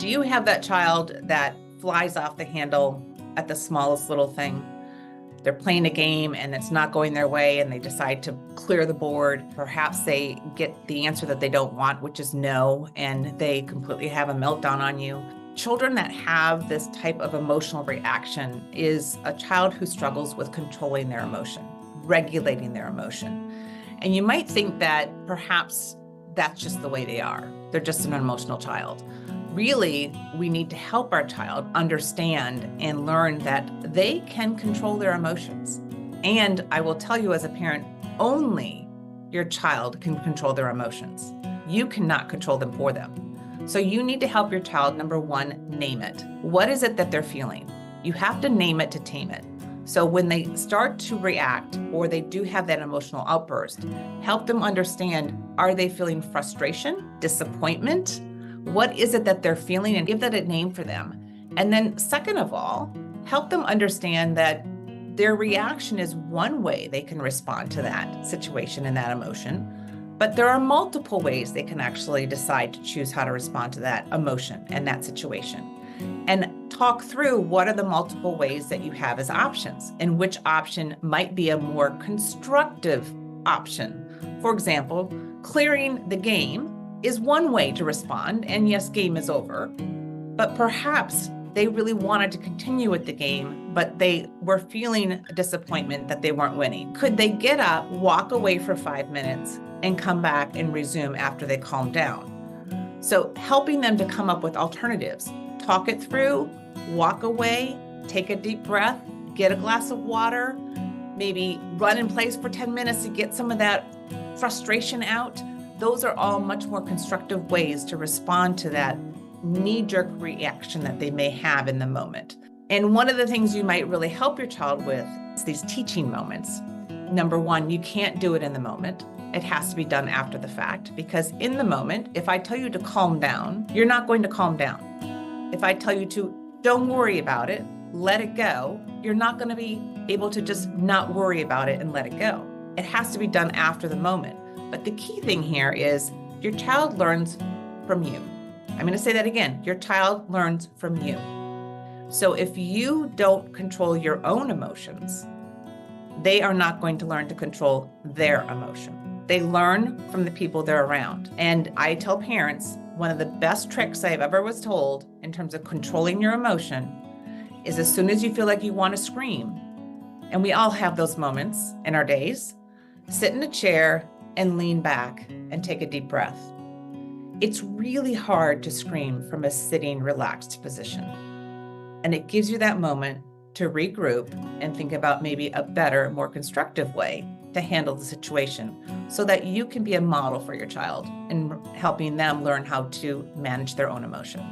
Do you have that child that flies off the handle at the smallest little thing? They're playing a game and it's not going their way and they decide to clear the board. Perhaps they get the answer that they don't want, which is no, and they completely have a meltdown on you. Children that have this type of emotional reaction is a child who struggles with controlling their emotion, regulating their emotion. And you might think that perhaps that's just the way they are. They're just an emotional child. Really, we need to help our child understand and learn that they can control their emotions. And I will tell you as a parent, only your child can control their emotions. You cannot control them for them. So you need to help your child, number one, name it. What is it that they're feeling? You have to name it to tame it. So when they start to react or they do have that emotional outburst, help them understand, are they feeling frustration, disappointment? What is it that they're feeling, and give that a name for them. And then second of all, help them understand that their reaction is one way they can respond to that situation and that emotion, but there are multiple ways they can actually decide to choose how to respond to that emotion and that situation. And talk through what are the multiple ways that you have as options and which option might be a more constructive option. For example, clearing the game is one way to respond, and yes, game is over, but perhaps they really wanted to continue with the game, but they were feeling a disappointment that they weren't winning. Could they get up, walk away for 5 minutes, and come back and resume after they calm down? So helping them to come up with alternatives, talk it through, walk away, take a deep breath, get a glass of water, maybe run in place for 10 minutes to get some of that frustration out. Those are all much more constructive ways to respond to that knee-jerk reaction that they may have in the moment. And one of the things you might really help your child with is these teaching moments. Number one, you can't do it in the moment. It has to be done after the fact, because in the moment, if I tell you to calm down, you're not going to calm down. If I tell you to don't worry about it, let it go, you're not going to be able to just not worry about it and let it go. It has to be done after the moment. But the key thing here is your child learns from you. I'm going to say that again. Your child learns from you. So if you don't control your own emotions, they are not going to learn to control their emotion. They learn from the people they're around. And I tell parents, one of the best tricks I've ever was told in terms of controlling your emotion is as soon as you feel like you want to scream, and we all have those moments in our days, sit in a chair and lean back and take a deep breath. It's really hard to scream from a sitting, relaxed position. And it gives you that moment to regroup and think about maybe a better, more constructive way to handle the situation so that you can be a model for your child in helping them learn how to manage their own emotion.